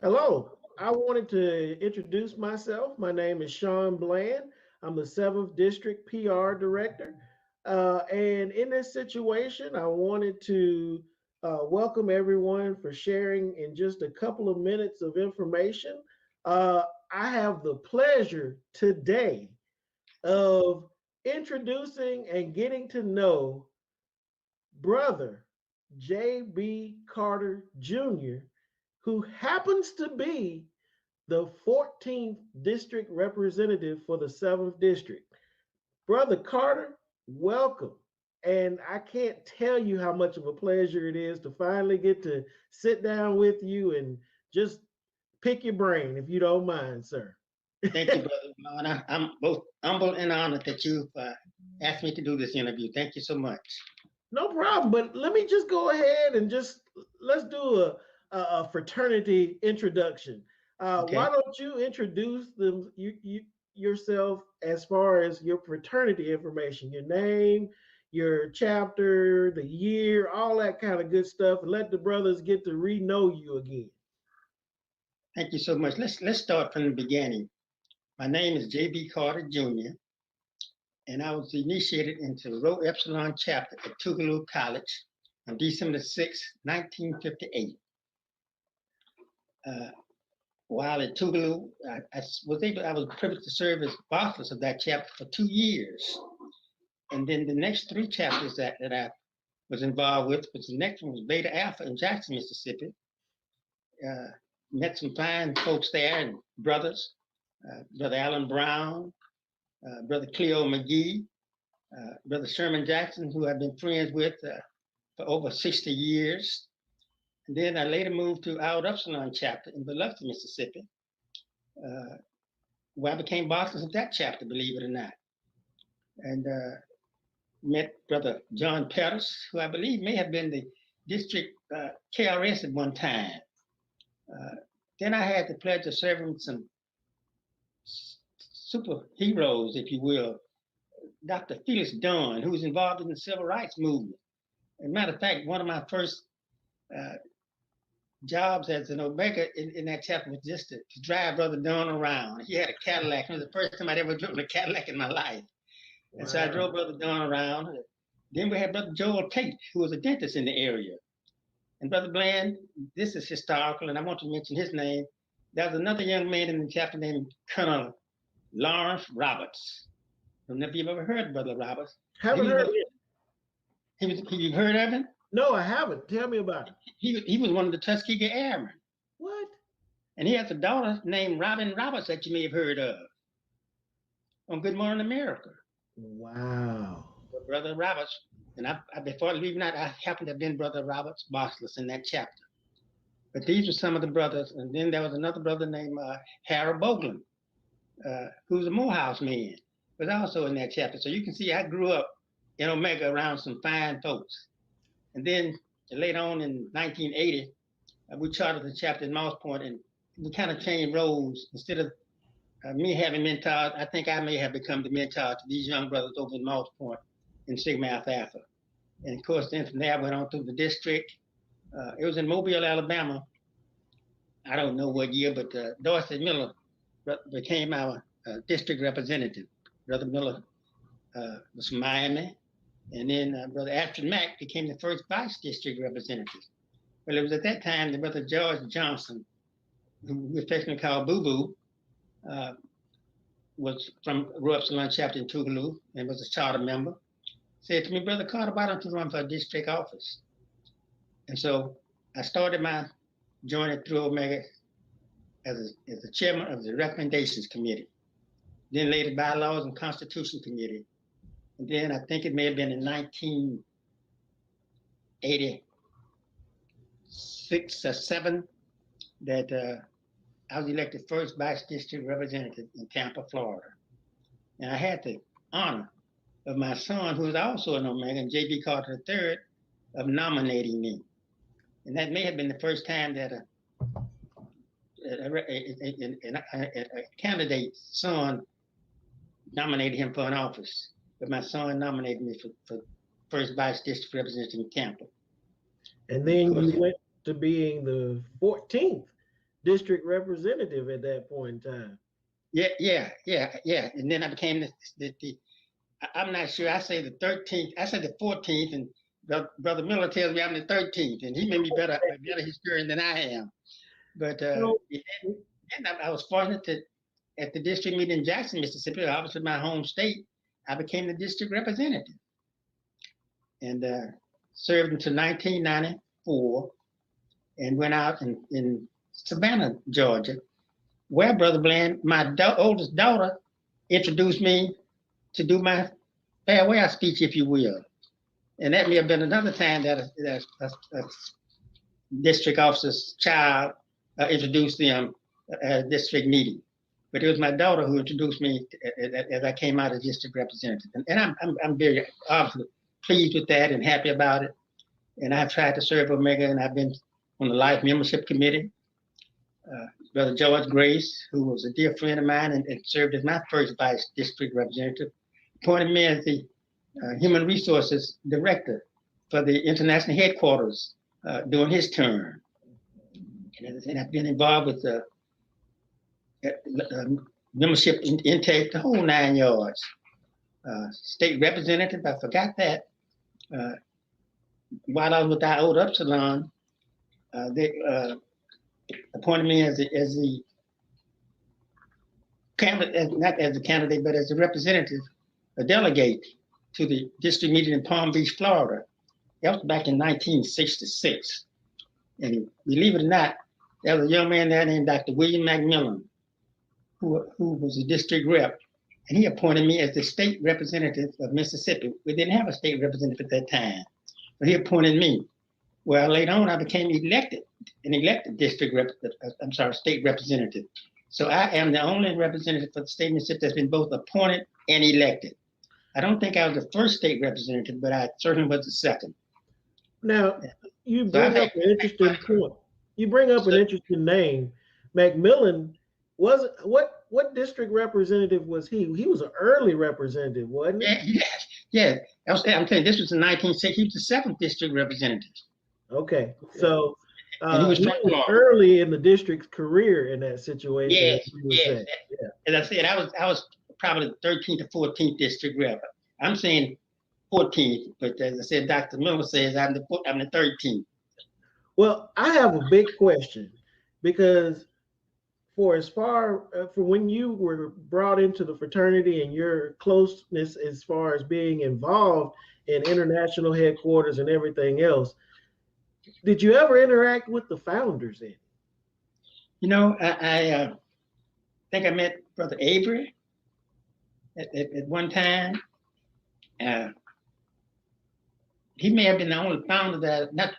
Hello, I wanted to introduce myself. My name is Sean Bland. I'm the 7th District PR Director. And in this situation, I wanted to welcome everyone for sharing in just a couple of minutes of information. I have the pleasure today of introducing and getting to know brother J.B. Carter Jr., who happens to be the 14th district representative for the 7th district. Brother Carter, welcome. And I can't tell you how much of a pleasure it is to finally get to sit down with you and just pick your brain, if you don't mind, sir. Thank you, Brother Lorna. I'm both humbled and honored that you've asked me to do this interview. Thank you so much. No problem. But let me just go ahead and just let's do a fraternity introduction. Why Okay. don't you introduce yourself as far as your fraternity information, your name, your chapter, the year, all that kind of good stuff, and let the brothers get to re-know you again. Thank you so much. Let's start from the beginning. My name is J.B. Carter Jr., and I was initiated into Rho Epsilon chapter at Tougaloo College on December 6, 1958. Uh, while at Tougaloo, I was privileged to serve as boss of that chapter for 2 years. And then the next three chapters that I was involved with, was the next one was Beta Alpha in Jackson, Mississippi. Uh, Met some fine folks there and brothers, Brother Alan Brown, Brother Cleo McGee, Brother Sherman Jackson, who I've been friends with for over 60 years. And then I later moved to Out Upsilon chapter in Biloxi, Mississippi, uh, where I became boss of that chapter, believe it or not. And met Brother John Pettis, who I believe may have been the district KRS at one time. Uh, then I had the pleasure of serving some superheroes, if you will. Dr. Felix Dunn, who was involved in the civil rights movement. As a matter of fact, one of my first uh, jobs as an Omega in that chapter was just to drive Brother Dunn around. He had a Cadillac. It was the first time I'd ever driven a Cadillac in my life. And so I drove Wow. Brother Dunn around. Then we had Brother Joel Tate, who was a dentist in the area. And Brother Bland, this is historical, and I want to mention his name. There was another young man in the chapter named Colonel Lawrence Roberts. I don't know if you've ever heard of Brother Roberts, but Haven't heard of it. you've heard of him? No, I haven't. Tell me about it. He was one of the Tuskegee Airmen. What? And he has a daughter named Robin Roberts that you may have heard of on Good Morning America. Wow. But Brother Roberts, and before leaving out, I happened to have been Brother Roberts Bossless in that chapter. But these were some of the brothers. And then there was another brother named Harold Boglin, who's a Morehouse man, was also in that chapter. So you can see I grew up in Omega around some fine folks. And then later on in 1980, we chartered the chapter in Moss Point, and we kind of changed roles. Instead of me having mentors, I think I may have become the mentor to these young brothers over in Moss Point in Sigma Alpha Alpha. And of course, then from there, I went on through the district. It was in Mobile, Alabama. I don't know what year, but Dorsey Miller became our district representative. Brother Miller was from Miami. And then Brother Ashton Mack became the first vice district representative. Well, it was at that time that Brother George Johnson, who we affectionately called Boo Boo, was from Rho Epsilon chapter in Tougaloo and was a charter member, said to me, Brother Carter, why don't you run for district office? And so I started my journey through Omega as the chairman of the recommendations committee, then later bylaws and constitution committee. And then I think it may have been in 1986 or 7 that I was elected first vice district representative in Tampa, Florida. And I had the honor of my son, who is also an Omega, J.B. Carter III, of nominating me. And that may have been the first time that a candidate's son nominated him for an office. But my son nominated me for first vice district representative in Tampa. And And of then course, you went to being the 14th district representative at that point in time. Yeah. And then I became I'm not sure. I say the 13th. I said the 14th, and Brother Miller tells me I'm the 13th, and he may be a better historian than I am. But So, and I was fortunate to, at the district meeting in Jackson, Mississippi, obviously my home state, I became the district representative and served until 1994, and went out in Savannah, Georgia, where Brother Bland, my oldest daughter, introduced me to do my farewell speech, if you will. And that may have been another time that a district officer's child introduced them at a district meeting. But it was my daughter who introduced me as I came out as district representative. And I'm very obviously pleased with that and happy about it. And I've tried to serve Omega, and I've been on the Life Membership Committee. Brother George Grace, who was a dear friend of mine and served as my first vice district representative, appointed me as the Human Resources Director for the international headquarters during his term. And I've been involved with the membership intake, the whole 9 yards. State representative, I forgot that. While I was with Iota Upsilon, they appointed me as the candidate, not as a candidate, but as a representative, a delegate to the district meeting in Palm Beach, Florida. That was back in 1966. And believe it or not, there was a young man there named Dr. William McMillan, who was a district rep, and he appointed me as the state representative of Mississippi. We didn't have a state representative at that time, but he appointed me. Well, later on, I became an elected state representative. So I am the only representative for the state of Mississippi that's been both appointed and elected. I don't think I was the first state representative, but I certainly was the second. Now, you bring up an interesting point. You bring up an interesting name. McMillan was what district representative was he? He was an early representative, wasn't he? Yeah. I'm telling you, this was in 1960. He was the 7th district representative. Okay, so he was early in the district's career in that situation. Yeah. As I said, I was probably the 13th or 14th district rep. I'm saying 14th, but as I said, Dr. Miller says I'm the 13th. Well, I have a big question, because for when you were brought into the fraternity and your closeness as far as being involved in international headquarters and everything else, did you ever interact with the founders in? You know, I think I met Brother Avery at one time. He may have been the only founder that not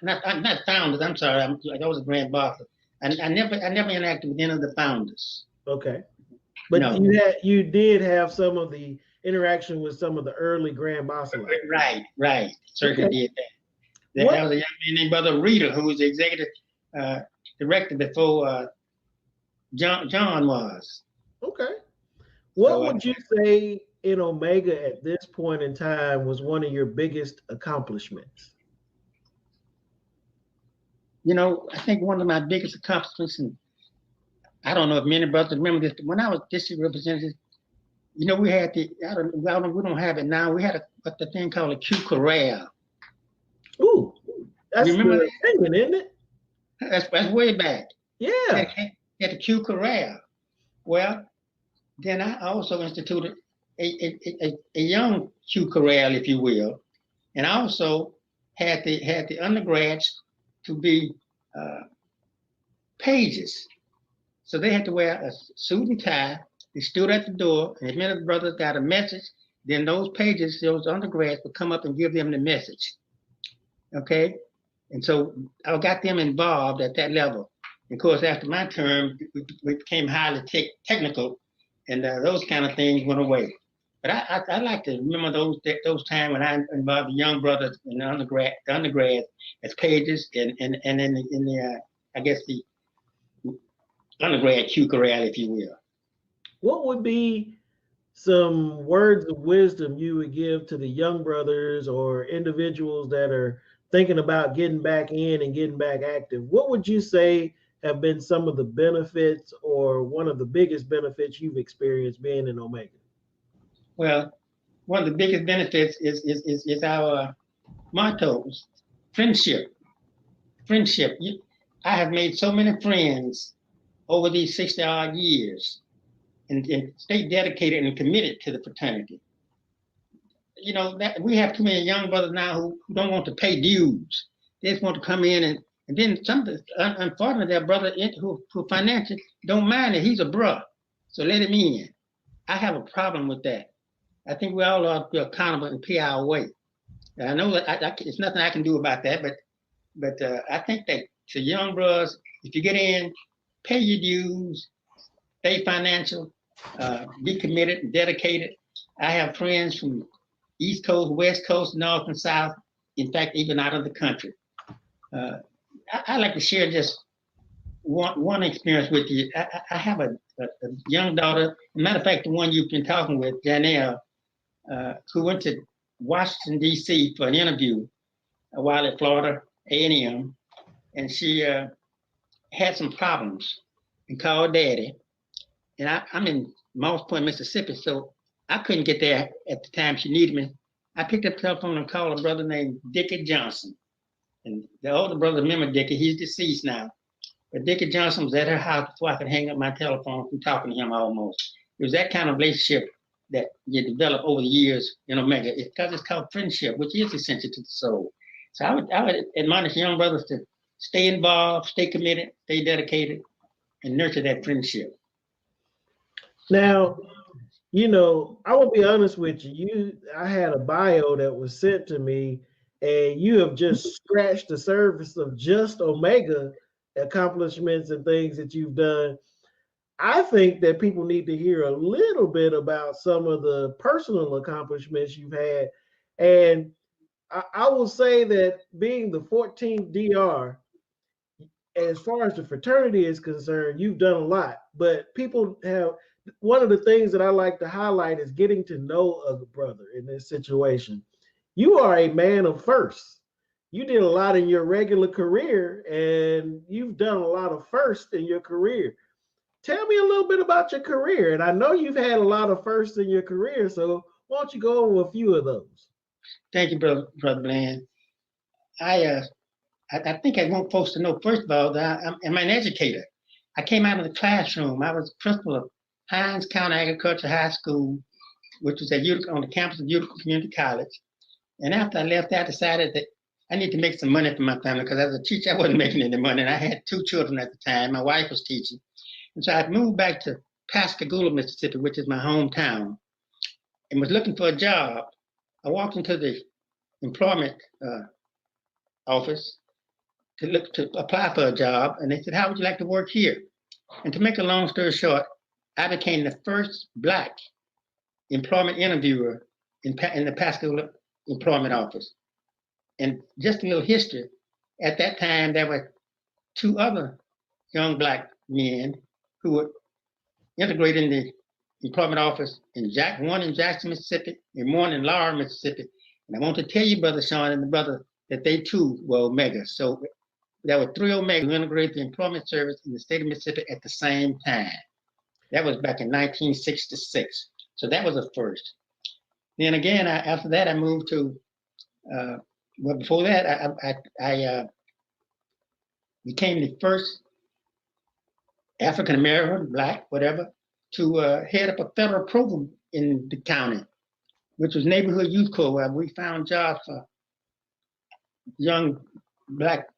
founders. I'm sorry, I was a Grand Barker. I never interacted with any of the founders. Okay, but no. You did have some of the interaction with some of the early Grand Bosses. Right. Certainly did that. There was a young man named Brother Reader, who was the executive director before John was. Okay. What would you say in Omega at this point in time was one of your biggest accomplishments? You know, I think one of my biggest accomplishments, and I don't know if many brothers remember this, but when I was district representative, you know, we had we don't have it now. We had the thing called a Q Corral. Ooh, that's the thing, isn't it? That's way back. Yeah. At the Q Corral. Well, then I also instituted a young Q Corral, if you will, and I also had the undergrads to be pages. So they had to wear a suit and tie. They stood at the door, and if many of the brothers got a message, then those pages, those undergrads would come up and give them the message. Okay? And so I got them involved at that level. Of course, after my term, we became highly technical, and those kind of things went away. But I like to remember those times when I involved the young brothers and the undergrad as pages, and in the I guess the undergrad Q Corral, if you will. What would be some words of wisdom you would give to the young brothers or individuals that are thinking about getting back in and getting back active? What would you say have been some of the benefits or one of the biggest benefits you've experienced being in Omega? Well, one of the biggest benefits is our mottos, friendship. Friendship. I have made so many friends over these 60 odd years and stay dedicated and committed to the fraternity. You know, that we have too many young brothers now who don't want to pay dues. They just want to come in and then some, unfortunately, their brother who financially don't mind it. He's a bruh. So let him in. I have a problem with that. I think we all ought to be accountable and pay our way. And I know that it's nothing I can do about that, but I think that to young brothers, if you get in, pay your dues, stay financial, be committed and dedicated. I have friends from East Coast, West Coast, North and South, in fact, even out of the country. I like to share just one experience with you. I have a young daughter, matter of fact, the one you've been talking with, Janelle, who went to Washington, D.C. for an interview a while at Florida A&M, and she had some problems and called Daddy. And I'm in Moss Point, Mississippi, so I couldn't get there at the time she needed me. I picked up the telephone and called a brother named Dickie Johnson. And the older brother, remember Dickie, he's deceased now. But Dickie Johnson was at her house before I could hang up my telephone from talking to him almost. It was that kind of relationship that you develop over the years in Omega. Because it's called friendship, which is essential to the soul. So I would admonish young brothers to stay involved, stay committed, stay dedicated, and nurture that friendship. Now, you know, I will be honest with you. I had a bio that was sent to me, and you have just scratched the surface of just Omega accomplishments and things that you've done. I think that people need to hear a little bit about some of the personal accomplishments you've had. And I will say that being the 14th DR, as far as the fraternity is concerned, you've done a lot. But people have, one of the things that I like to highlight is getting to know a brother in this situation. You are a man of firsts. You did a lot in your regular career, and you've done a lot of firsts in your career. Tell me a little bit about your career. And I know you've had a lot of firsts in your career, so why don't you go over a few of those? Thank you, Brother Bland. I think I want folks to know, first of all, that I'm an educator. I came out of the classroom. I was principal of Hines County Agriculture High School, which was on the campus of Utica Community College. And after I left, I decided that I need to make some money for my family because as a teacher, I wasn't making any money. And I had 2 children at the time. My wife was teaching. And so I moved back to Pascagoula, Mississippi, which is my hometown, and was looking for a job. I walked into the employment office to apply for a job, and they said, "How would you like to work here?" And to make a long story short, I became the first Black employment interviewer in the Pascagoula employment office. And just a little history, at that time, there were 2 other young Black men who were integrated in the employment office, one in Jackson, Mississippi, and one in Laurel, Mississippi. And I want to tell you, Brother Sean and the brother, that they too were Omega. So there were 3 Omega who integrated the employment service in the state of Mississippi at the same time. That was back in 1966. So that was a first. Then again, after that, I moved to, well, before that, I became the first African-American, Black, whatever, to head up a federal program in the county, which was Neighborhood Youth Corps, where we found jobs for young Black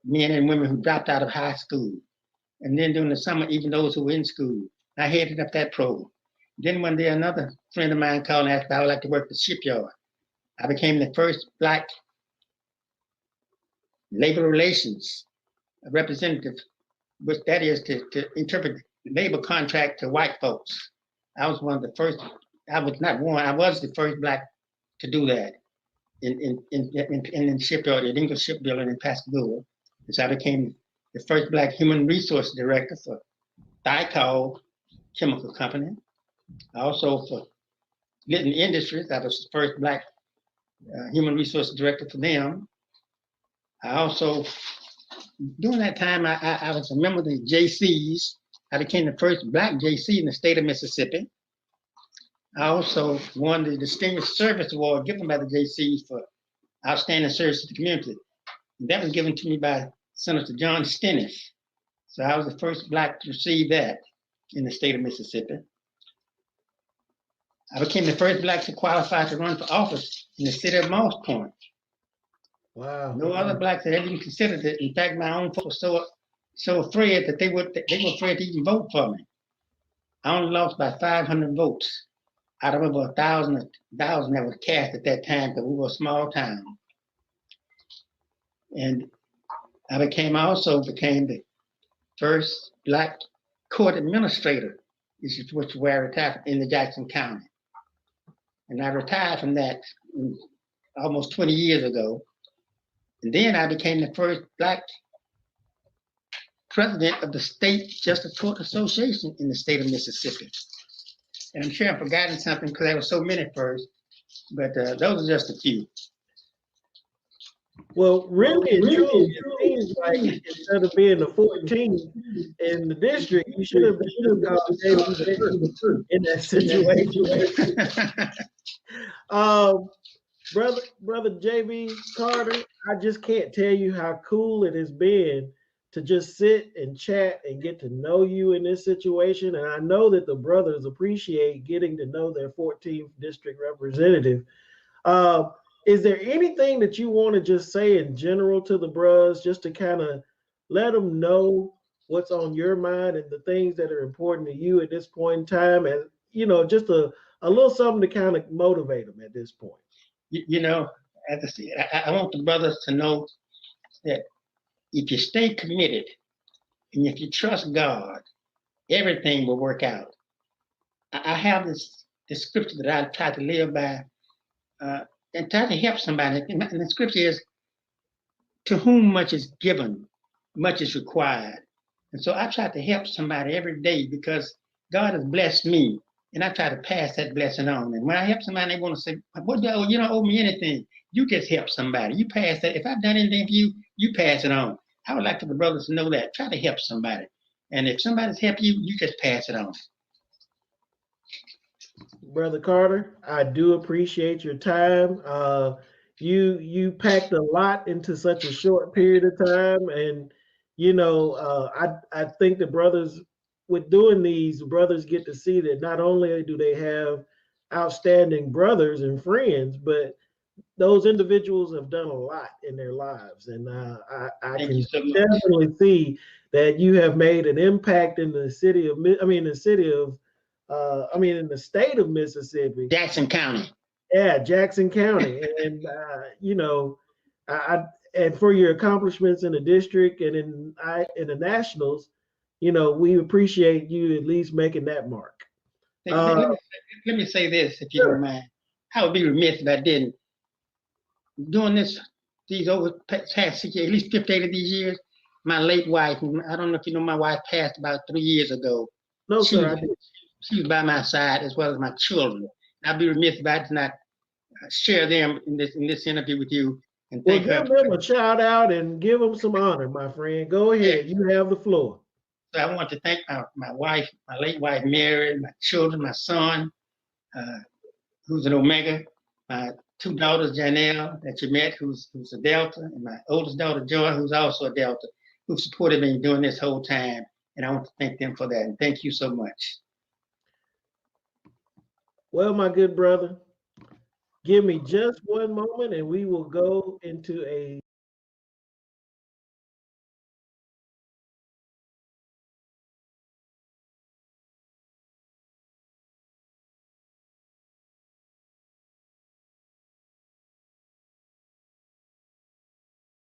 men and women who dropped out of high school. And then during the summer, even those who were in school. I headed up that program. Then one day, another friend of mine called and asked if I would like to work the shipyard. I became the first Black labor relations representative, which that is to interpret labor contract to white folks. I was one of the first. I was the first Black to do that in shipyard, in English shipbuilding in Pascagoula. And so I became the first Black human resource director for Thiokol Chemical Company. Also for Litton Industries, I was the first Black human resource director for them. I also during that time, I was a member of the JCs. I became the first Black JC in the state of Mississippi. I also won the Distinguished Service Award given by the JCs for outstanding service to the community. And that was given to me by Senator John Stennis. So I was the first Black to receive that in the state of Mississippi. I became the first Black to qualify to run for office in the city of Moss Point. Wow. No other Blacks had even considered it. In fact, my own folks were so afraid that they were afraid to even vote for me. I only lost by 500 votes out of over 1,000 that was cast at that time because we were a small town. And I also became the first Black court administrator, which where I retired in the Jackson County. And I retired from that almost 20 years ago. And then I became the first Black president of the State Justice Court Association in the state of Mississippi. And I'm sure I've forgotten something because there were so many first, but those are just a few. Well, really, it seems like instead of being the 14th in the district, you should have been in that situation. Brother JB Carter, I just can't tell you how cool it has been to just sit and chat and get to know you in this situation. And I know that the brothers appreciate getting to know their 14th district representative. Is there anything that you want to just say in general to the bros, just to kind of let them know what's on your mind and the things that are important to you at this point in time? And, you know, just a little something to kind of motivate them at this point. You know, as I said, I want the brothers to know that if you stay committed and if you trust God, everything will work out. I have this scripture that I try to live by and try to help somebody. And the scripture is, to whom much is given, much is required. And so I try to help somebody every day because God has blessed me. And I try to pass that blessing on. And when I help somebody, they want to say, "What? You don't owe me anything. You just help somebody. You pass that. If I've done anything for you, you pass it on." I would like for the brothers to know that. Try to help somebody. And if somebody's helped you, you just pass it on. Brother Carter, I do appreciate your time. You packed a lot into such a short period of time. And, you know, I think the brothers, with doing these, brothers get to see that not only do they have outstanding brothers and friends, but those individuals have done a lot in their lives. And I can definitely see that you have made an impact in the city of, in the state of Mississippi. Jackson County. Yeah, Jackson County. And, you know, and for your accomplishments in the district and in the nationals, you know, we appreciate you at least making that mark. Let me say this, if you don't mind. I would be remiss if I didn't. Doing these over past at least 58 of these years, my late wife, I don't know if you know, my wife passed about 3 years ago. No, sir, I did. She was by my side as well as my children. I'd be remiss if I did not share them in this interview with you. And give them a shout out and give them some honor, my friend. Go ahead, you have the floor. So I want to thank my wife, my late wife, Mary, my children, my son, who's an Omega, my 2 daughters, Janelle, that you met, who's a Delta, and my oldest daughter, Joy, who's also a Delta, who supported me during this whole time. And I want to thank them for that. And thank you so much. Well, my good brother, give me just one moment and we will go into a